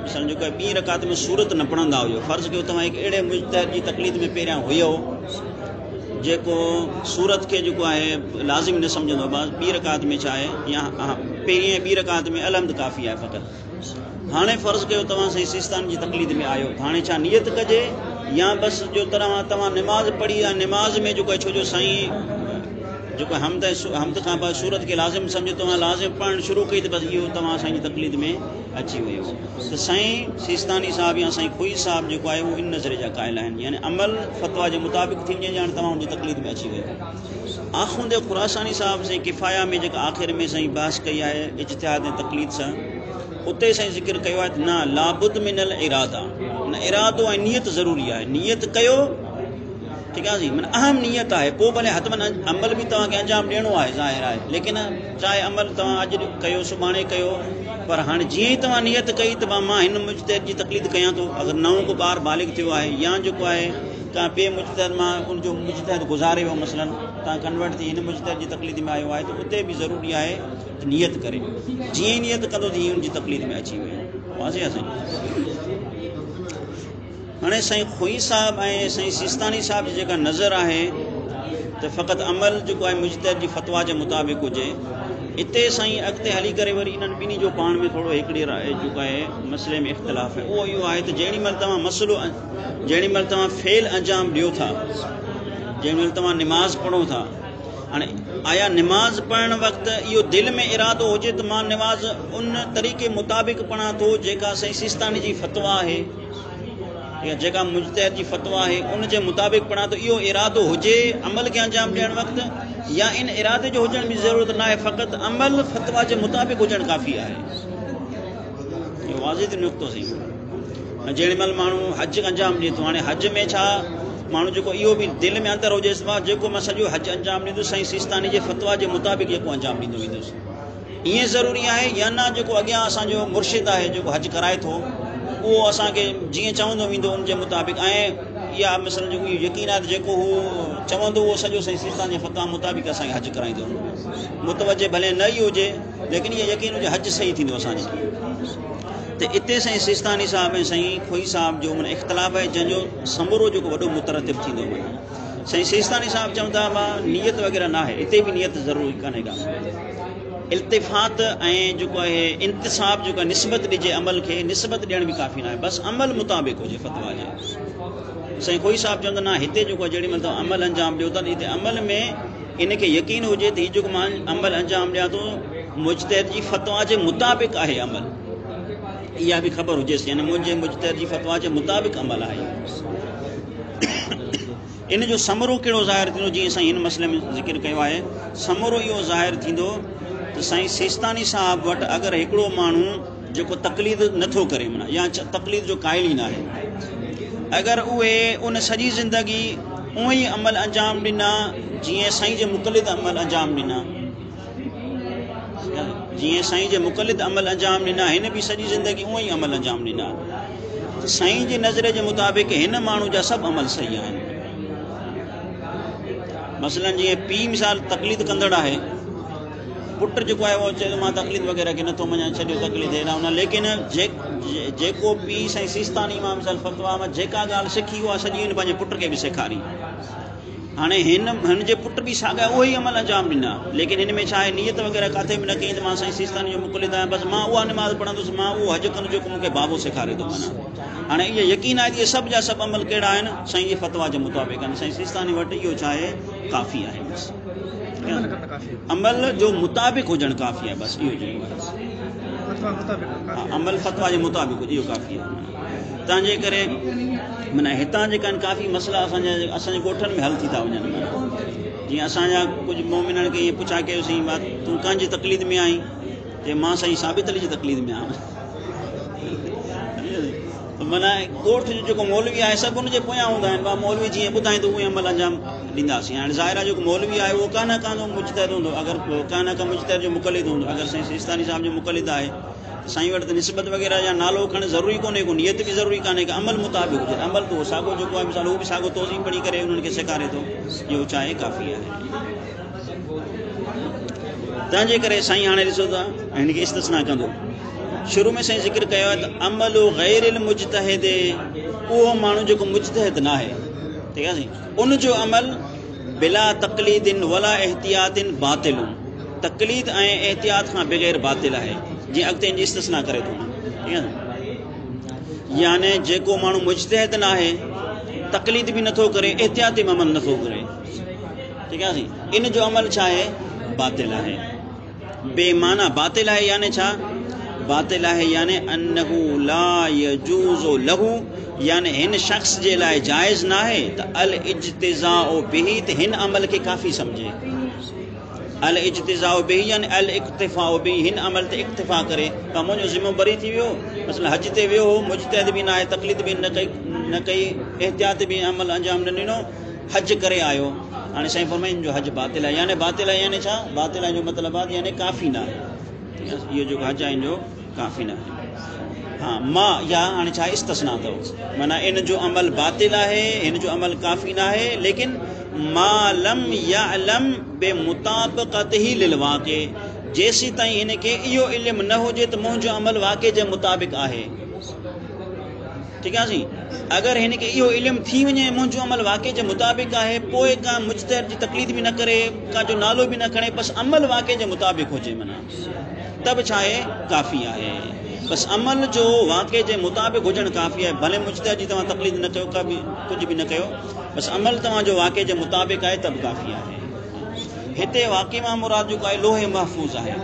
मिसाल जेको आहे 2 रकात में सूरत न पढ़ंदा हुयो, फ़र्ज़ु कयो तव्हां हिकु अहिड़े मुजतहिद जी तक़लीद में पहिरियां हुयो जेको सूरत खे जेको आहे लाज़िम न सम्झंदो, बसि 2 रकात में छा आहे या पहिरीं 2 रकात में अलहम्द काफ़ी आहे फ़क़ति। हाणे फ़र्ज़ु कयो तव्हां साईं सिस्तान जी तक़लीद में आयो, हाणे छा नियत कजे या बसि जो तरह तव्हां नमाज़ पढ़ी आहे, नमाज़ में जेको आहे छो जो साईं जेको हमद खां बाद सूरत खे लाज़िम सम्झो, तव्हां लाज़िम पढ़णु शुरू कई त बसि इहो तव्हां साईं जी तक़लीद में अची वियो। त साईं सिस्तानी साहब या साईं खोई साहब जेको आहे उहो इन नज़रे जा क़ाइल आहिनि, यानी अमल फ़तवा जे मुताबिक़ थी वञे ॼाण तव्हां उनजी तक़लीद में अची वियो। आख़ुंद खुरासानी साहब साईं किफ़ाया में जेका आख़िर में साईं बहस कई आहे इज्तिहाद ऐं तक़लीद सां, उते साईं ज़िक्र कयो आहे त न लाबुद मिनल इरादा, न इरादो ऐं नियत ज़रूरी आहे, नियत कयो ठीकु आहे जी, माना अहम नियत आहे, पोइ भले हथमन अमल बि तव्हांखे अंजाम ॾियणो आहे ज़ाहिर आहे, लेकिन चाहे अमल तव्हां अॼु कयो सुभाणे कयो, पर हाणे जीअं ई तव्हां नियत कई त मां हिन मुजतहिद जी तक़लीद कयां थो, अगरि नओं को ॿार बालिग थियो आहे या जेको आहे का ॿिए मुजतहिद मां उनजो मुजतहिद गुज़ारे वियो, मसलन तव्हां कन्वर्ट थी हिन मुजतहिद जी तक़लीद में आयो आहे त उते बि ज़रूरी आहे त नियत करे, जीअं ई नियत कंदो तीअं उनजी तक़लीद में अची वियो। वाज़े आहे साईं। हाणे साईं खोई साहब ऐं साईं सिस्तानी साहब जी जेका नज़र आहे त फ़क़ति अमल जेको आहे मुजतहिद जी फ़तवा जे मुताबिक़ हुजे, इते साईं अॻिते हली करे वरी इन्हनि ॿिन्ही जो पाण में थोरो हिकिड़ी जेको आहे मसइले में इख़्तिलाफ़ आहे। उहो इहो आहे त जेॾी महिल तव्हां मसइलो जेॾी महिल तव्हां फेल अंजाम ॾियो था, जेॾी महिल तव्हां निमाज़ पढ़ो था, हाणे आया निमाज़ पढ़णु वक़्तु इहो दिलि में इरादो हुजे त मां निमाज़ उन तरीक़े मुताबिक़ पढ़ां थो जेका साईं सिस्तानी जी फ़तवा आहे या जेका मुजतहिद जी फ़तवा आहे उन जे मुताबिक़ पढ़ां थो, इहो इरादो हुजे अमल खे अंजाम ॾियणु वक़्तु, या इन इरादे जो हुजण जी ज़रूरत न आहे, फ़क़ति अमल फ़तवा जे मुताबिक़ हुजणु काफ़ी आहे। इहो वाज़िह नुक़्तो सही। जेॾी महिल माण्हू हज अंजाम ॾिए थो, हाणे हज में छा माण्हू जेको इहो बि दिलि में अंदरि हुजेसि मां जेको मां सॼो हज अंजाम ॾींदुसि साईं सिस्तानी जे फ़तवा जे मुताबिक़ जेको अंजाम ॾींदो वेंदुसि, ईअं ज़रूरी आहे या न जेको अॻियां असांजो मुर्शिद आहे जेको हज कराए थो उहो असांखे जीअं चवंदो वेंदो उनजे मुताबिक़, ऐं इहा मिसल जेको यकीन आहे त जेको हू चवंदो उहो सॼो साईं सिस्तानी जे फ़तवा मुताबिक़ असांखे हज कराईंदो, मुतवजे भले न ई हुजे लेकिन इहा यकीन हुजे हज सही थींदो असांजो। त इते साईं सिस्तानी साहब ऐं साईं खोई साहब जो माना इख़्तिलाफ़ आहे जंहिंजो समूरो जेको वॾो मुतरतिब थींदो। माना साईं सिस्तानी साहब चवनि था मां नियत वग़ैरह न आहे, हिते बि नियत ज़रूरी कान्हे का, इल्तिफ़ात ऐं जेको आहे इंतिसाब जेको आहे निस्बत ॾिजे अमल खे, निस्बत ॾियण बि काफ़ी न आहे, बसि अमल मुताबिक़ हुजे फ़तवा जे। साईं कोई साहब चवंदा न हिते जेको आहे जेॾी महिल तव्हां अमल अंजाम ॾियो था हिते अमल में इनखे यकीन हुजे त हीउ जेको मां अमल अंजाम ॾियां थो मुजतहिद जी फ़तवा जे मुताबिक़ आहे अमल, इहा बि ख़बर हुजेसि, यानी मुंहिंजे मुजतहिद जी फ़तवा जे मुताबिक़ अमल आहे। इन जो समरो कहिड़ो ज़ाहिर थींदो, जीअं साईं हिन मसइले में ज़िक्र कयो आहे, समरो इहो ज़ाहिर थींदो त साईं सिस्तानी साहब वटि अगरि हिकिड़ो माण्हू जेको तकलीद नथो करे माना या तकलीद जो क़ाइल ई न आहे, अगरि उहे उन सॼी ज़िंदगी उहो ई अमल अंजाम ॾिना जीअं साईं जे मुक़लिद अमल अंजाम ॾिना, जीअं साईं जे मुक़लिद अमल अंजाम ॾिना, हिन बि सॼी ज़िंदगी उहो ई अमल अंजाम ॾिना, साईं जे नज़र जे मुताबिक़ हिन माण्हू जा सभु अमल सही आहिनि। मसलन जीअं पीउ मिसाल तकलीद कंदड़ आहे, पुट जेको आहे उहो चए थो मां तकलीद वग़ैरह खे नथो मञा, छॾियो तकलीद हेॾा हुन, लेकिन जेको पीउ साईं सिस्तानी मां मिसाल फ़तवा मां जेका ॻाल्हि सिखी उहा सॼी हिन पंहिंजे पुट खे बि सेखारी। हाणे हिन जे पुट बि साॻिया उहो ई अमल अंजाम ॾिना, लेकिन हिन में छा आहे नियत वग़ैरह किथे बि न कई त मां साईं सिस्तानी जो मुक़लिद आहियां, बसि मां उहा नमाज़ पढ़ंदुसि, मां उहो हज कंदुसि जेको मूंखे बाबो सेखारे थो माना। हाणे इहो यकीन आहे त इहे सभु जा सभु अमल कहिड़ा आहिनि, साईं जे फ़तवा जे मुताबिक़ आहिनि। साईं सिस्तानी वटि इहो छा आहे काफ़ी आहे, बसि अमल जो मुताबिक़ हुजणु काफ़ी आहे, बसि इहो अमल फ़तवा जे मुताबिक़ हुजे इहो काफ़ी आहे। तंहिंजे करे माना हितां जेका आहिनि काफ़ी मसइला असांजे ॻोठनि में हल थी था वञनि। जीअं असांजा कुझु मोमिननि खे ईअं पुछा कयोसीं तूं कंहिंजी तकलीद में आहीं, ते मां साईं साबित अली जी तकलीद में आहियां। माना ॻोठ जो जेको मौलवी आहे सभु उनजे पोयां हूंदा आहिनि, मौलवी जीअं ॿुधाईं त उहे अमल अंजाम ॾींदासीं। हाणे ज़ाहिर आहे जेको मौलवी आहे उहो का न का मुजतहिद हूंदो, अगरि का न का मुजतहिद जो मुक़लिद हूंदो। अगरि साईं सिस्तानी साहिब जो मुक़लिद आहे साईं वटि त निस्बत वग़ैरह या नालो खणणु ज़रूरी कोन्हे, को नियत बि ज़रूरी कान्हे, कि अमल मुताबिक़ हुजे। अमल त उहो साॻियो जेको आहे मिसाल उहो बि साॻियो तोज़ीम पढ़ी करे उन्हनि खे सेखारे थो, इहो चाहे काफ़ी आहे। तंहिंजे करे साईं हाणे ॾिसो था हिन खे इस्तिस्ना कंदो। शुरू में साईं ज़िक्र कयो आहे त अमल गैरिल मुजतहिद, उहो माण्हू जेको मुजतहिद न आहे, ठीकु आहे साईं, उनजो अमल बिला तकलीदिन वला एहतियातिन बातिल, तकलीद ऐं एहतियात खां बग़ैर बातिल आहे, जीअं अॻिते हिनजी इस्तिस्ना करे थो। ठीकु आहे, याने जेको माण्हू मुजतहिद न आहे, तकलीद बि नथो करे, एहतियाती अमल नथो करे, ठीकु आहे साईं, इन जो अमल छा आहे, बातिल आहे, बेमाना बातिल आहे। याने छा बातिल आहे, याने अन्नहु ला यजूज़ु लहू, याने हिन शख़्स जे लाइ जाइज़ न आहे त अल इज्तिज़ाउ बिही, त हिन अमल खे काफ़ी सम्झे। अल इज्तिज़ाउ बिही यानी अल इक्तिफ़ाउ बिही, हिन अमल ते इक्तिफ़ा करे, त मुंहिंजो ज़िम्मो बरी थी वियो, मसलन हज ते वियो हो, मुजतहिद बि न आहे, तकलीद बि न कई, एहतियात बि अमल अंजाम न ॾिनो, हज करे आयो। हाणे साईं फरमाइनि जो हज बातिल आहे, यानी बातिल आहे यानी छा, बातिल आहे जो मतिलबु आहे यानी काफ़ी न आहे, इहो जेको हज आहे जो काफ़ी न आहे। हाँ मां या हाणे छा इस्तिस्ना अथव, माना इन जो अमल बातिल आहे, हिन जो अमल काफ़ी न आहे, लेकिन मालम यअलम बेमुताबिक़तिही लिल वाक़े, जेसी ताईं हिन खे इहो इल्मु न हुजे त मुंहिंजो अमल वाक़े जे मुताबिक़ आहे। ठीकु आहे साईं, अगरि हिन खे इहो इल्मु थी वञे मुंहिंजो अमल वाक़े जे मुताबिक़ आहे, पोइ का मुजतहिद जी तकलीद बि न करे, का जो नालो बि न खणे, बसि अमल वाक़े जे मुताबिक़ हुजे माना, तब छा आहे काफ़ी आहे। बसि अमल जो वाक़े जे मुताबिक़ हुजणु काफ़ी आहे, भले मुजतहिद जी तव्हां तकलीद न कयो, का बि कुझु बि न कयो, बसि अमल तव्हांजो वाक़े जे मुताबिक़ आहे तब काफ़ी आहे। हिते वाक़ई मां मुराद जेको आहे लोहे महफ़ूज़ आहे,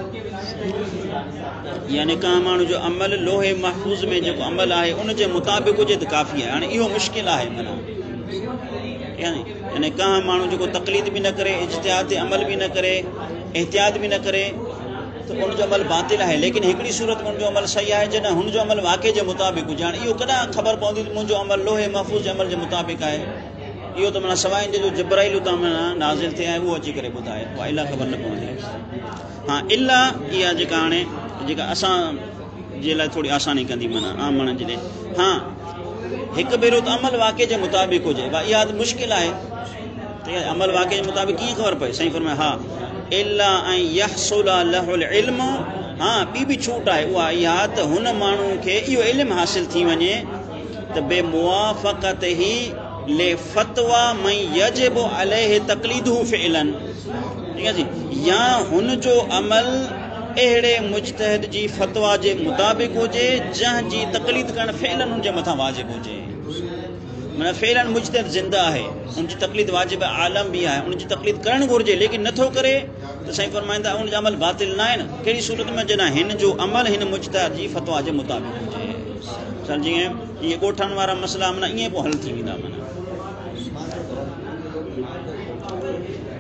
यानी का माण्हू जो अमल लोहे महफ़ूज़ में जेको अमल आहे उनजे मुताबिक़ हुजे त काफ़ी आहे। हाणे इहो मुश्किल आहे माना, यानी का माण्हू जेको तकलीद बि न करे, इज्तिहाद अमल बि न करे, एहतियात बि न करे, त उनजो अमल बातिल आहे। लेकिन हिकिड़ी सूरत में उनजो अमल सही आहे जॾहिं हुनजो अमल वाक़े जे मुताबिक़ हुजे। हाणे इहो कॾहिं ख़बर पवंदी त मुंहिंजो अमल लोहे महफ़ूज़ जे अमल जे मुताबिक़ आहे, इहो त माना सवाइ जो जिब्राइल उतां माना नाज़िल थिए आहे उहो अची करे ॿुधाए, उहा इला ख़बर न पवंदी आहे। हा इला इहा जेका हाणे जेका असां जे लाइ थोरी आसानी कंदी माना आम माण्हुनि जे लाइ। हा हिकु भेरो त अमल वाक़े जे मुताबिक़ हुजे, इहा त मुश्किल आहे, ठीकु आहे, अमल वाक़े जे मुताबिक़ कीअं ख़बर पए। साईं फरमाए हा इला ऐं यहसुल लहुल इल्म, हा ॿी बि छूट आहे, उहा इहा त हुन माण्हू खे इहो इल्मु हासिल थी वञे त बे मुवाफ़क़त ही ले फ़तवा मई यजिबु अलैहि तक़लीदुहु फ़िअलन, ठीकु आहे जी, या हुन जो अमल अहिड़े मुजतहिद जी फतवा जे मुताबिक़ हुजे जंहिंजी तकलीद करणु फ़ेलन जे मथां वाजिब हुजे। माना फ़ेलन मुजतहिद ज़िंदा आहे, उनजी तकलीद वाजिब आलम भी आहे, उनजी तकलीद करणु घुरिजे, लेकिन नथो करे त साईं फरमाईंदा उनजो अमल बातिल न आहे न। कहिड़ी सूरत में जॾहिं हिन जो अमल हिन मुजतहिद जी फतवा जे मुताबिक़ हुजे। चल जीअं इहे ॻोठण वारा मसइला माना ईअं पोइ हल थी वेंदा। माना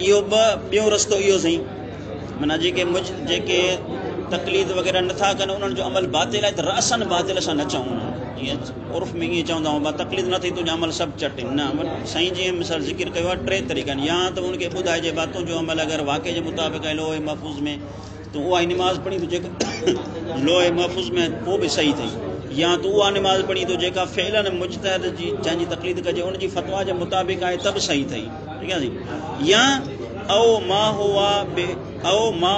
इहो ॿियो रस्तो इहो सही, माना जेके तकलीद वग़ैरह नथा कनि उन्हनि जो अमल बातिल आहे त रसन बातिल असां न चऊं। जीअं उर्फ़ में ईअं चवंदा आहियूं तकलीद न थी तुंहिंजो अमल सभु चटे न। साईं जीअं मिसाल ज़िक्र कयो आहे टे तरीक़ा आहिनि। या त उनखे ॿुधाइजे बा तुंहिंजो अमल अगरि वाक़े जे मुताबिक़ आहे लोहे महफ़ूज़ में तूं उहा ई निमाज़ पढ़ी थो जेका लोहे महफ़ूज़ में पोइ बि सही अथई, या तूं उहा निमाज़ पढ़ी थो जेका फ़ेलन मुजतहिद जी जंहिंजी तकलीद कजे उनजी फतवा जे मुताबिक़ आहे त बि सही अथई। ठीकु आहे जी। या औ मा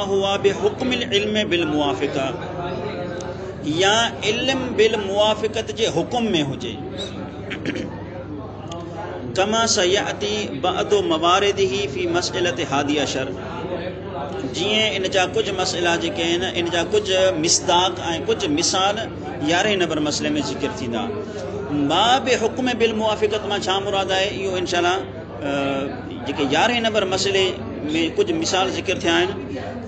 हुआ बे हुक्मिल इल्म बिल मुआफ़िका, या इल्म बिल मुआफ़िकत जे हुकुम में हुजे। कमा सयाती बअदु मवारिदिही फी मसइलत हादी अशर, जीअं इन जा कुझु मसइला जेके आहिनि इन जा कुझु मिसदाक ऐं कुझु मिसाल 11 नंबर मसइले में ज़िक्र थींदा। बाब हुक्म बिल मुआफ़िकत मां छा मुराद आहे इहो इंशाअल्लाह जेके 11 नंबर मसइले में कुछ मिसाल ज़िक्र थिया आहिनि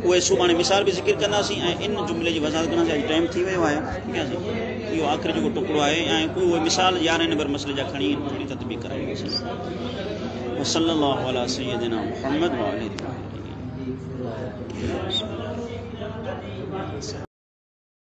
उहे सुभाणे मिसाल भी ज़िक्र कंदासीं ऐं इन जुमिले जी वज़ाहत कंदासीं। अॼु टाइम थी वियो आहे। ठीकु आहे जी। इहो आख़िरी जेको टुकड़ो आहे ऐं कोई उहे मिसाल 11 नंबर मसइले जा खणी थोरी तदबीक़ कराईंदासीं। सल्लल्लाहु अला सय्यदिना मुहम्मद व आलिहि।